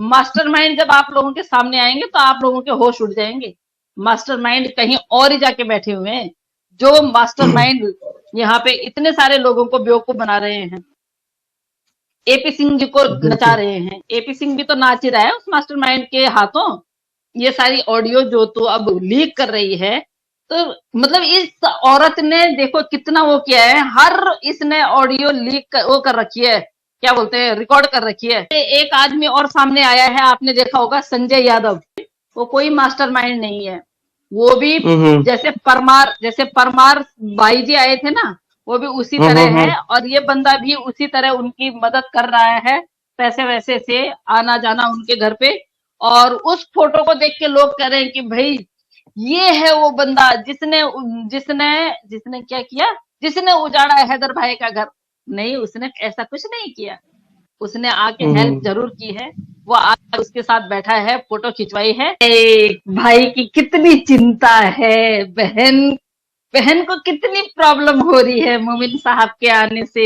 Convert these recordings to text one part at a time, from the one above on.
Mastermind जब आप लोगों के सामने आएंगे तो आप लोगों के होश उड़ जाएंगे। मास्टरमाइंड कहीं और ही जाके बैठे हुए हैं। जो मास्टरमाइंड यहाँ पे इतने सारे लोगों को बेवकूफ बना रहे हैं, एपी सिंह जी को नचा बिल्कुल। रहे हैं। एपी सिंह भी तो नाच ही रहा है उस मास्टरमाइंड के हाथों। ये सारी ऑडियो जो तो अब लीक कर रही है, तो मतलब इस औरत ने देखो कितना वो किया है। हर इसने ऑडियो वो कर रखी है, क्या बोलते हैं, रिकॉर्ड कर रखी है। एक आदमी और सामने आया है, आपने देखा होगा, संजय यादव। वो कोई मास्टरमाइंड नहीं है। वो भी हम्म। जैसे परमार भाई जी आए थे ना, वो भी उसी तरह है। हम्म। और ये बंदा भी उसी तरह उनकी मदद कर रहा है, पैसे वैसे से आना जाना उनके घर पे। और उस फोटो को देख के लोग कह रहे हैं कि भाई ये है वो बंदा जिसने जिसने क्या किया, जिसने उजाड़ा है हैदर भाई का घर। नहीं, उसने ऐसा कुछ नहीं किया। उसने आके हेल्प हम्म। जरूर की है। वो आके उसके साथ बैठा है, फोटो खिंचवाई है। एक भाई की कितनी चिंता है, बहन बहन को कितनी प्रॉब्लम हो रही है मोमिन साहब के आने से।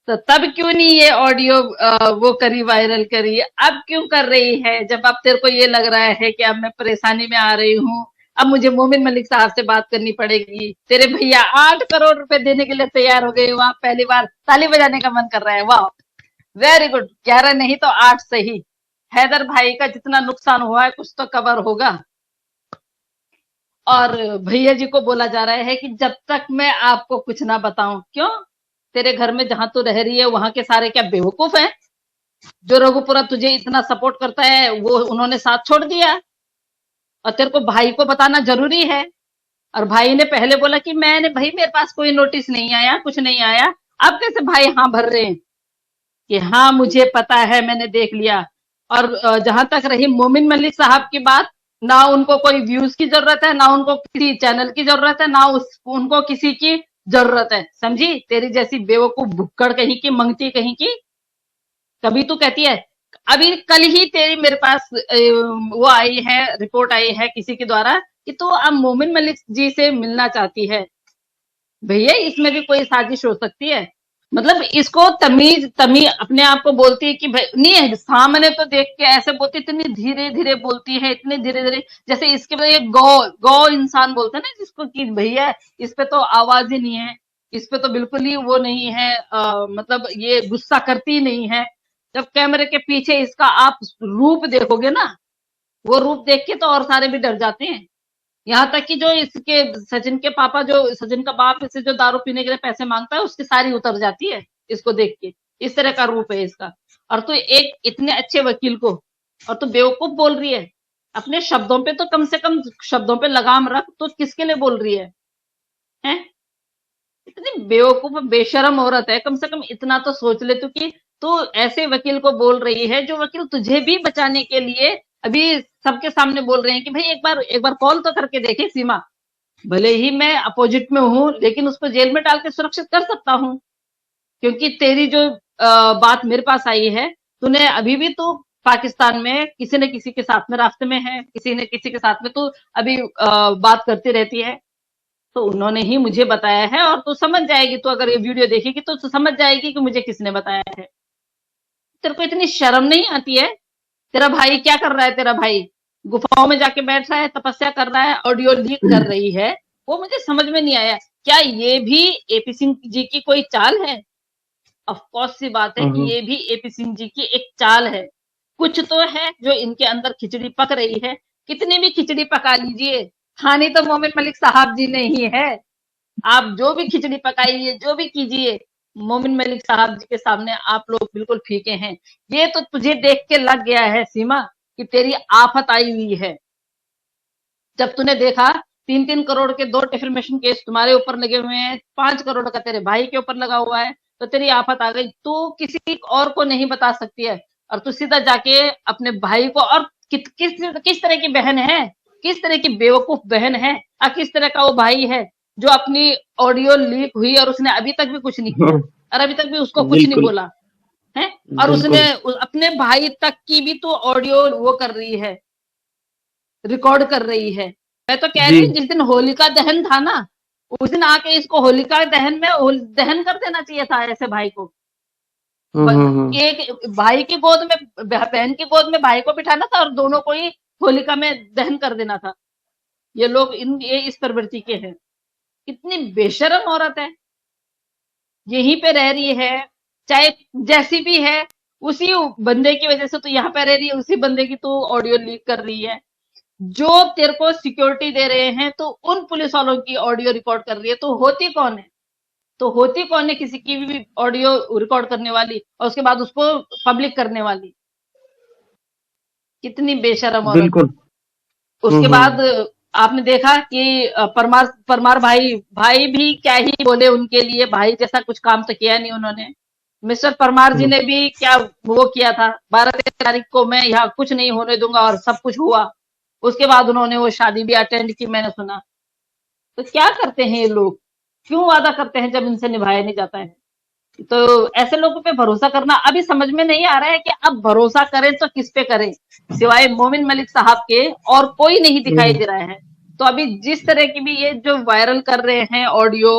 तो तब क्यों नहीं ये ऑडियो वो करी, वायरल करी। अब क्यों कर रही है, जब अब तेरे को ये लग रहा है कि अब मैं परेशानी में आ रही हूँ, अब मुझे मोमिन मलिक साहब से बात करनी पड़ेगी। तेरे भैया 8 करोड़ रुपए देने के लिए तैयार हो गए। वहां पहली बार ताली बजाने का मन कर रहा है। वाह, वेरी गुड। 11 नहीं तो 8 सही। हैदर भाई का जितना नुकसान हुआ है कुछ तो कवर होगा। और भैया जी को बोला जा रहा है कि जब तक मैं आपको कुछ ना बताऊं। क्यों? तेरे घर में जहां तू रह रही है वहां के सारे क्या बेवकूफ हैं? जो रघुपुरा तुझे इतना सपोर्ट करता है वो उन्होंने साथ छोड़ दिया। और तेरे को भाई को बताना जरूरी है। और भाई ने पहले बोला कि मैंने भाई मेरे पास कोई नोटिस नहीं आया, कुछ नहीं आया। अब कैसे भाई हाँ भर रहे हैं कि हाँ मुझे पता है, मैंने देख लिया। और जहां तक रही मोमिन मलिक साहब की बात, ना उनको कोई व्यूज की जरूरत है, ना उनको किसी चैनल की जरूरत है, ना उनको किसी की जरूरत है। समझी? तेरी जैसी बेवकूफ भुक्कड़ कहीं की, मंगती कहीं की। कभी तू कहती है, अभी कल ही तेरी मेरे पास वो आई है, रिपोर्ट आई है किसी के द्वारा कि तू अब मोमिन मलिक जी से मिलना चाहती है। भैया इसमें भी कोई साजिश हो सकती है? मतलब इसको तमीज तमीज अपने आप को बोलती है कि भाई नहीं है, सामने तो देख के ऐसे बोलती, इतनी धीरे धीरे बोलती है, इतनी धीरे धीरे। जैसे इसके बाद ये गौ गौ इंसान बोलते हैं ना जिसको, कि भैया इस पे तो आवाज ही नहीं है, इस पे तो बिल्कुल ही वो नहीं है, मतलब ये गुस्सा करती ही नहीं है। जब कैमरे के पीछे इसका आप रूप देखोगे ना, वो रूप देख के तो और सारे भी डर जाते हैं। यहाँ तक कि जो इसके सचिन के पापा, जो सचिन का बाप इससे जो दारू पीने के लिए पैसे मांगता है, उसकी सारी उतर जाती है इसको देख के। इस तरह का रूप है इसका। और तू एक इतने अच्छे वकील को, और तू बेवकूफ बोल रही है। अपने शब्दों पे तो कम से कम शब्दों पे लगाम रख। तो किसके लिए बोल रही है, हैं? इतनी बेवकूफ बेशरम औरत है। कम से कम इतना तो सोच ले तू कि तू ऐसे वकील को बोल रही है, जो वकील तुझे भी बचाने के लिए अभी सबके सामने बोल रहे हैं कि भाई एक बार कॉल तो करके देखे सीमा। भले ही मैं अपोजिट में हूं, लेकिन उसको जेल में डाल के सुरक्षित कर सकता हूं। क्योंकि तेरी जो बात मेरे पास आई है, तूने अभी भी तू पाकिस्तान में किसी न किसी के साथ में रास्ते में है, किसी न किसी के साथ में तू अभी बात करती रहती है। तो उन्होंने ही मुझे बताया है। और तू समझ जाएगी, तू अगर ये वीडियो देखेगी तो तू समझ जाएगी कि मुझे किसने बताया है। तेरे को इतनी शर्म नहीं आती है? तेरा भाई क्या कर रहा है? तेरा भाई गुफाओं में जाके बैठ रहा है, तपस्या कर रहा है, ऑडियो लीक कर रही है। वो मुझे समझ में नहीं आया, क्या ये भी एपी सिंह जी की कोई चाल है? ऑफ कोर्स सी बात है कि हम्म। ये भी एपी सिंह जी की एक चाल है। कुछ तो है जो इनके अंदर खिचड़ी पक रही है। कितनी भी खिचड़ी पका लीजिए, खानी तो मोमिन मलिक साहब जी ने ही है। आप जो भी खिचड़ी पकाइए, जो भी कीजिए, मोमिन मलिक साहब जी के सामने आप लोग बिल्कुल फीके हैं। ये तो तुझे देख के लग गया है सीमा कि तेरी आफत आई हुई है। जब तूने देखा 3-3 करोड़ के 2 डिफेमेशन केस तुम्हारे ऊपर लगे हुए हैं, 5 करोड़ का तेरे भाई के ऊपर लगा हुआ है, तो तेरी आफत आ गई। तू किसी और को नहीं बता सकती है, और तू सीधा जाके अपने भाई को। और किस तरह की बहन है, किस तरह की बेवकूफ बहन है, और किस तरह का वो भाई है जो अपनी ऑडियो लीक हुई और उसने अभी तक भी कुछ नहीं किया, और अभी तक भी उसको कुछ नहीं बिल्कुल। बोला है। और उसने बिल्कुल। अपने भाई तक की भी तो ऑडियो वो कर रही है, रिकॉर्ड कर रही है। मैं तो कह जी। रही हूँ जिस दिन होलिका दहन था ना, उस दिन आके इसको होलिका दहन में दहन कर देना चाहिए था ऐसे भाई को। एक भाई की गोद में, बहन की गोद में भाई को बिठाना था और दोनों को ही होलिका में दहन कर देना था। ये लोग ये इस प्रवृत्ति के हैं। कितनी बेशरम औरत है, यहीं पे रह रही है, चाहे जैसी भी है, उसी बंदे की वजह से तो यहाँ पे रह रही है, उसी बंदे की तो ऑडियो लीक कर रही है। जो तेरे को सिक्योरिटी दे रहे हैं तो उन पुलिस वालों की ऑडियो रिकॉर्ड कर रही है, तो होती कौन है? तो होती कौन है किसी की भी ऑडियो रिकॉर्ड करने वाली और उसके बाद उसको पब्लिक करने वाली? कितनी बेशरम औरत है। बिल्कुल। उसके बाद आपने देखा कि परमार परमार भाई भाई भी क्या ही बोले उनके लिए, भाई जैसा कुछ काम तो किया नहीं उन्होंने। मिस्टर परमार जी ने भी क्या वो किया था, 12 तारीख को मैं यहाँ कुछ नहीं होने दूंगा और सब कुछ हुआ। उसके बाद उन्होंने वो शादी भी अटेंड की, मैंने सुना। तो क्या करते हैं ये लोग? क्यों वादा करते हैं जब इनसे निभाया नहीं जाता है? तो ऐसे लोगों पे भरोसा करना अभी समझ में नहीं आ रहा है कि अब भरोसा करें तो किस पे करें, सिवाय मोमिन मलिक साहब के और कोई नहीं दिखाई दे रहा है। तो अभी जिस तरह की भी ये जो वायरल कर रहे हैं ऑडियो,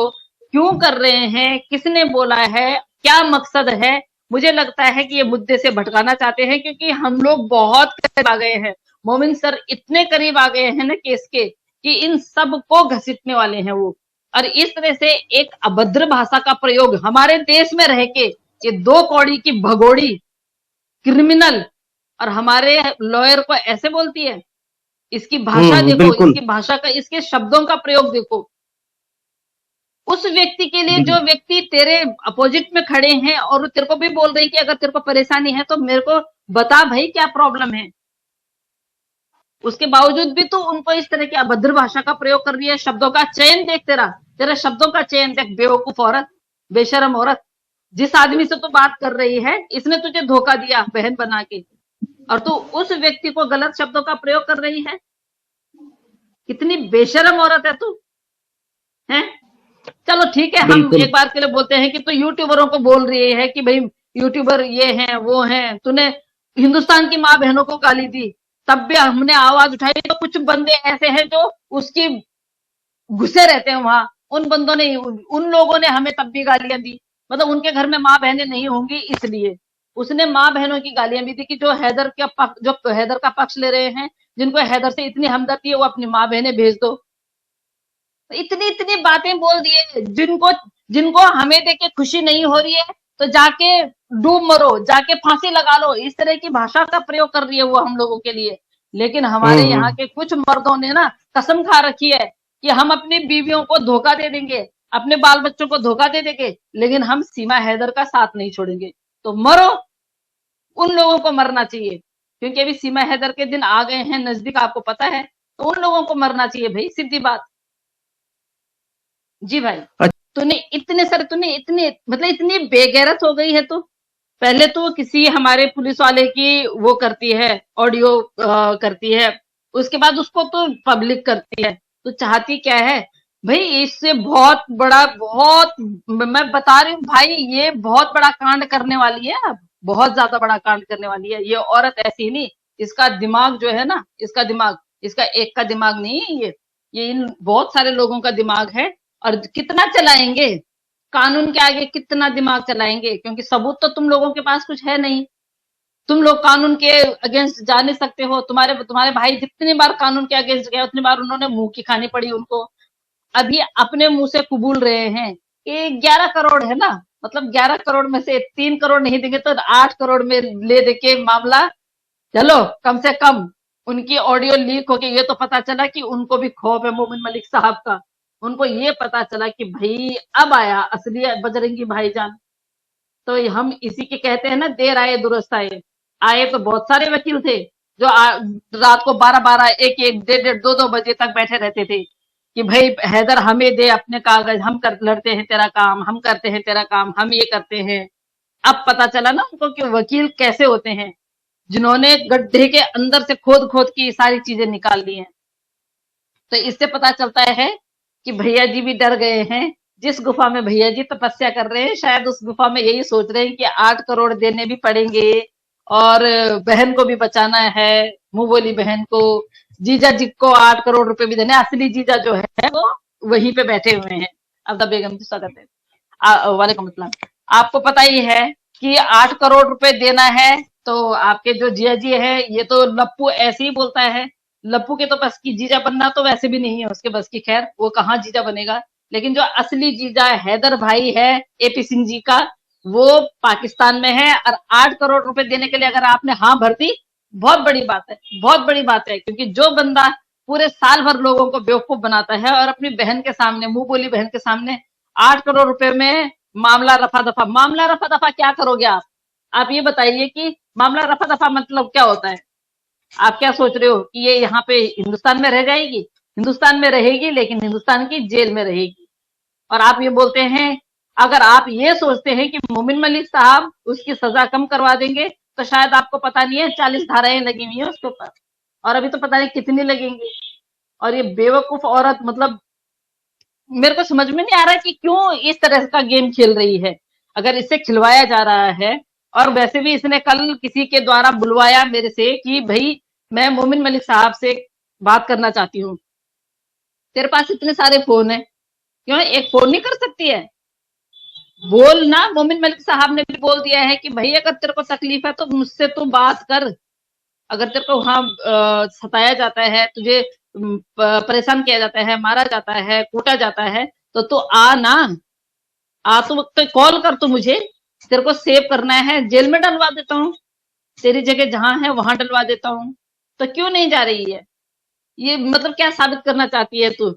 क्यों कर रहे हैं, किसने बोला है, क्या मकसद है? मुझे लगता है कि ये मुद्दे से भटकाना चाहते हैं, क्योंकि हम लोग बहुत करीब आ गए हैं। मोमिन सर इतने करीब आ गए हैं ना केस के, कि इन सब को घसीटने वाले हैं वो। और इस तरह से एक अभद्र भाषा का प्रयोग हमारे देश में रह के, ये 2 कौड़ी की भगोड़ी क्रिमिनल और हमारे लॉयर को ऐसे बोलती है। इसकी भाषा देखो, बिल्कुल। इसकी भाषा का, इसके शब्दों का प्रयोग देखो। उस व्यक्ति के लिए जो व्यक्ति तेरे अपोजिट में खड़े हैं और वो तेरे को भी बोल रहे हैं कि अगर तेरे को परेशानी है तो मेरे को बता भाई, क्या प्रॉब्लम है। उसके बावजूद भी तू उनको इस तरह की अभद्र भाषा का प्रयोग कर रही है। शब्दों का चयन देख, तेरा शब्दों का चयन देख, बेवकूफ औरत, बेशरम औरत। जिस आदमी से तू बात कर रही है, इसने तुझे धोखा दिया बहन बना के, और तू उस व्यक्ति को गलत शब्दों का प्रयोग कर रही है। कितनी बेशरम औरत है तू, है? चलो ठीक है, हम बिल्कुल। एक बार के लिए बोलते हैं कि तू यूट्यूबरों को बोल रही है कि भाई यूट्यूबर ये हैं वो हैं। तूने हिंदुस्तान की माँ बहनों को गाली दी, तब भी हमने आवाज उठाई। तो कुछ बंदे ऐसे हैं जो उसकी घुसे रहते हैं वहां, उन बंदों ने, उन लोगों ने हमें तब भी गालियां दी। मतलब उनके घर में माँ बहनें नहीं होंगी इसलिए उसने माँ बहनों की गालियां भी दी, कि जो हैदर का पक्ष ले रहे हैं, जिनको हैदर से इतनी हमदर्दी है, वो अपनी माँ बहनें भेज दो। इतनी इतनी बातें बोल दिए, जिनको जिनको हमें देख के खुशी नहीं हो रही है तो जाके डूब मरो, जाके फांसी लगा लो। इस तरह की भाषा का प्रयोग कर रही है वो हम लोगों के लिए। लेकिन हमारे यहाँ के कुछ मर्दों ने ना कसम खा रखी है कि हम अपनी बीवियों को धोखा दे देंगे, अपने बाल बच्चों को धोखा दे देंगे, लेकिन हम सीमा हैदर का साथ नहीं छोड़ेंगे। तो मरो, उन लोगों को मरना चाहिए, क्योंकि अभी सीमा हैदर के दिन आ गए हैं नजदीक, आपको पता है। तो उन लोगों को मरना चाहिए भाई, सीधी बात। जी भाई। तूने इतनी, मतलब इतनी बेगैरत हो गई है तू। पहले तो किसी हमारे पुलिस वाले की वो करती है, ऑडियो करती है, उसके बाद उसको तो पब्लिक करती है। तो चाहती क्या है भाई? इससे बहुत बड़ा, बहुत, मैं बता रही हूँ भाई, ये बहुत बड़ा कांड करने वाली है अब, बहुत ज्यादा बड़ा कांड करने वाली है ये औरत। ऐसी नहीं, इसका दिमाग जो है ना, इसका दिमाग, इसका एक का दिमाग नहीं है ये इन बहुत सारे लोगों का दिमाग है। और कितना चलाएंगे कानून के आगे, कितना दिमाग चलाएंगे, क्योंकि सबूत तो तुम लोगों के पास कुछ है नहीं। तुम लोग कानून के अगेंस्ट जा नहीं सकते हो। तुम्हारे भाई जितनी बार कानून के अगेंस्ट गए, उतनी बार उन्होंने मुंह की खानी पड़ी उनको। अभी अपने मुंह से कबूल रहे हैं कि 11 करोड़ है ना, मतलब 11 करोड़ में से 3 करोड़ नहीं देंगे तो 8 करोड़ में ले दे के मामला। चलो, कम से कम उनकी ऑडियो लीक होके ये तो पता चला कि उनको भी खौफ है मोमिन मलिक साहब का। उनको ये पता चला कि भाई अब आया असली बजरंगी भाईजान। तो हम इसी के कहते हैं ना, देर आए दुरुस्त आए। आए तो बहुत सारे वकील थे जो रात को 12-12, 1-1, 1:30, 2-2 बजे तक बैठे रहते थे कि भाई हैदर हमें दे अपने कागज, हम कर लड़ते हैं तेरा काम, हम करते हैं तेरा काम, हम ये करते हैं। अब पता चला ना उनको कि वकील कैसे होते हैं, जिन्होंने गड्ढे के अंदर से खोद खोद की सारी चीजें निकाल ली हैं। तो इससे पता चलता है कि भैया जी भी डर गए हैं। जिस गुफा में भैया जी तपस्या कर रहे हैं, शायद उस गुफा में यही सोच रहे हैं कि 8 करोड़ देने भी पड़ेंगे और बहन को भी बचाना है, मुंह बोली बहन को। जीजा जी को 8 करोड़ रुपए भी देने। असली जीजा जो है वो वहीं पे बैठे हुए हैं। अब्दा बेगम जी, स्वागत है। वालेकुम अस्सलाम। आपको पता ही है कि 8 करोड़ रुपए देना है, तो आपके जो जिया जी है, ये तो लप्पू ऐसे ही बोलता है। लप्पू के तो बस की जीजा बनना तो वैसे भी नहीं है उसके बस की, खैर वो कहाँ जीजा बनेगा। लेकिन जो असली जीजा हैदर भाई है एपी सिंह जी का, वो पाकिस्तान में है। और 8 करोड़ रुपए देने के लिए अगर आपने हाँ भर दी, बहुत बड़ी बात है, बहुत बड़ी बात है। क्योंकि जो बंदा पूरे साल भर लोगों को बेवकूफ बनाता है और अपनी बहन के सामने, मुंह बोली बहन के सामने, 8 करोड़ रुपए में मामला रफा दफा, मामला रफा दफा क्या करोगे आप? आप ये बताइए कि मामला रफा दफा मतलब क्या होता है? आप क्या सोच रहे हो कि ये यहाँ पे हिंदुस्तान में रह जाएगी? हिंदुस्तान में रहेगी, लेकिन हिंदुस्तान की जेल में रहेगी। और आप ये बोलते हैं, अगर आप ये सोचते हैं कि मोमिन मलिक साहब उसकी सजा कम करवा देंगे, तो शायद आपको पता नहीं है 40 धाराएं लगी हुई है उसके ऊपर, और अभी तो पता नहीं कितनी लगेंगी। और ये बेवकूफ औरत, मतलब मेरे को समझ में नहीं आ रहा कि क्यों इस तरह का गेम खेल रही है। अगर इससे खिलवाया जा रहा है, और वैसे भी इसने कल किसी के द्वारा बुलवाया मेरे से कि भाई मैं मोमिन मलिक साहब से बात करना चाहती हूँ। तेरे पास इतने सारे फोन है, क्यों एक फोन नहीं कर सकती है? बोल ना। मोमिन मलिक साहब ने भी बोल दिया है कि भाई अगर तेरे को तकलीफ है तो मुझसे तू बात कर। अगर तेरे को वहां सताया जाता है, तुझे परेशान किया जाता है, मारा जाता है, कूटा जाता है, तो तू आ ना। आ तो कॉल कर तू मुझे। तेरे को सेव करना है, जेल में डलवा देता हूँ। तेरी जगह जहां है वहां डलवा देता हूँ। तो क्यों नहीं जा रही है? ये मतलब क्या साबित करना चाहती है तू?